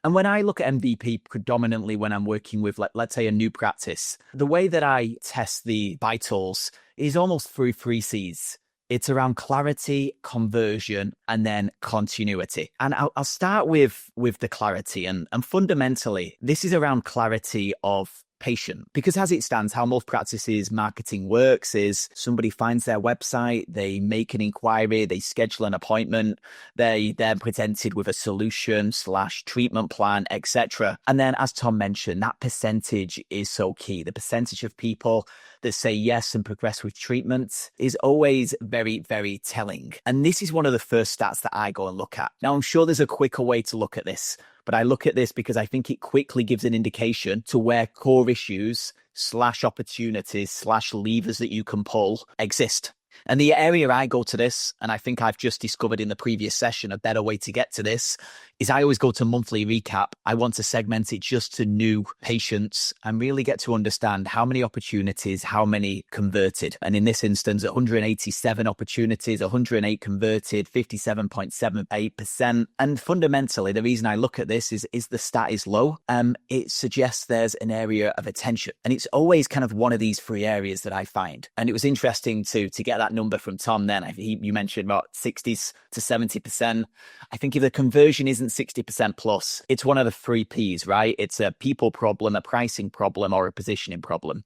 And when I look at MVP predominantly when I'm working with, let's say, a new practice, the way that I test the vitals is almost through three C's. It's around clarity, conversion, and then continuity. And I'll start with the clarity. And fundamentally, this is around clarity of patient. Because as it stands, how most practices marketing works is somebody finds their website, they make an inquiry, they schedule an appointment, they're presented with a solution / treatment plan, etc. And then, as Tom mentioned, that percentage is so key. The percentage of people that say yes and progress with treatment is always very, very telling. And this is one of the first stats that I go and look at. Now, I'm sure there's a quicker way to look at this, but I look at this because I think it quickly gives an indication to where core issues / opportunities / levers that you can pull exist. And the area I go to this, and I think I've just discovered in the previous session a better way to get to this, is I always go to monthly recap. I want to segment it just to new patients and really get to understand how many opportunities, how many converted. And in this instance, 187 opportunities, 108 converted, 57.78%. And fundamentally, the reason I look at this is the stat is low. It suggests there's an area of attention. And it's always kind of one of these three areas that I find. And it was interesting to get that number from Tom then. You mentioned about 60s to 70%. I think if the conversion isn't 60% plus, it's one of the three P's, right? It's a people problem, a pricing problem, or a positioning problem.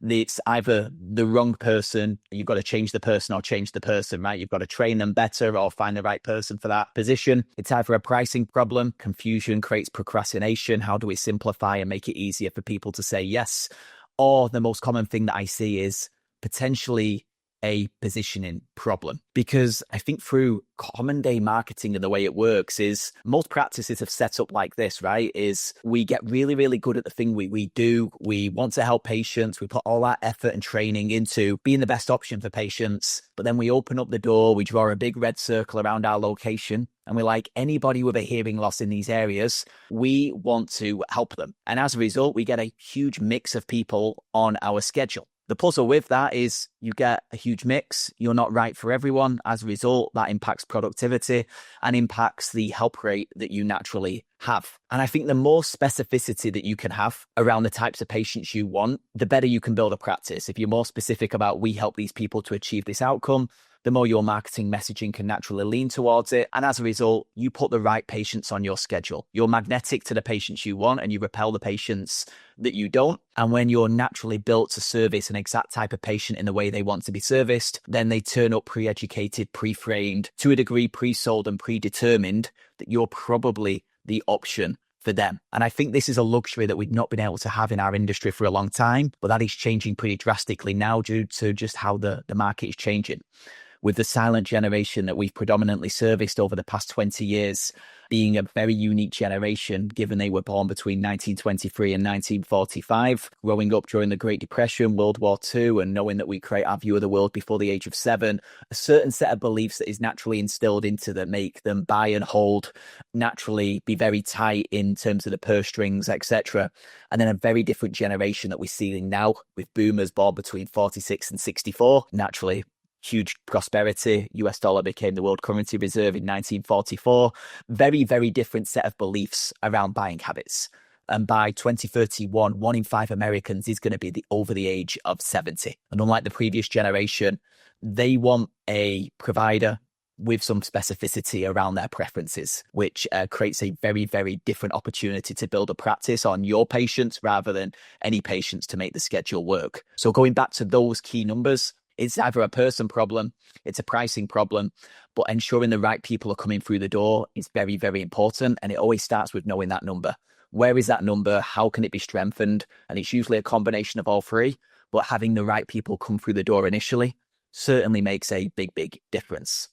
It's either the wrong person, you've got to change the person or change the person, right? You've got to train them better or find the right person for that position. It's either a pricing problem, confusion creates procrastination. How do we simplify and make it easier for people to say yes? Or the most common thing that I see is potentially a positioning problem, because I think through common day marketing and the way it works is most practices have set up like this, right? Is we get really, really good at the thing we do. We want to help patients. We put all our effort and training into being the best option for patients. But then we open up the door, we draw a big red circle around our location. And we're like, anybody with a hearing loss in these areas, we want to help them. And as a result, we get a huge mix of people on our schedule. The puzzle with that is you get a huge mix. You're not right for everyone. As a result, that impacts productivity and impacts the help rate that you naturally have. And I think the more specificity that you can have around the types of patients you want, the better you can build a practice. If you're more specific about we help these people to achieve this outcome, the more your marketing messaging can naturally lean towards it. And as a result, you put the right patients on your schedule. You're magnetic to the patients you want and you repel the patients that you don't. And when you're naturally built to service an exact type of patient in the way they want to be serviced, then they turn up pre-educated, pre-framed, to a degree pre-sold and predetermined that you're probably the option for them. And I think this is a luxury that we've not been able to have in our industry for a long time, but that is changing pretty drastically now due to just how the market is changing. With the silent generation that we've predominantly serviced over the past 20 years being a very unique generation, given they were born between 1923 and 1945, growing up during the Great Depression, World War II, and knowing that we create our view of the world before the age of 7, a certain set of beliefs that is naturally instilled into them, make them buy and hold, naturally be very tight in terms of the purse strings, etc. And then a very different generation that we're seeing now with boomers born between 46 and 64, naturally huge prosperity. US dollar became the world currency reserve in 1944. Very, very different set of beliefs around buying habits. And by 2031, 1 in 5 Americans is going to be over the age of 70. And unlike the previous generation, they want a provider with some specificity around their preferences, which creates a very, very different opportunity to build a practice on your patients rather than any patients to make the schedule work. So going back to those key numbers, it's either a person problem, it's a pricing problem, but ensuring the right people are coming through the door is very, very important. And it always starts with knowing that number. Where is that number? How can it be strengthened? And it's usually a combination of all three, but having the right people come through the door initially certainly makes a big, big difference.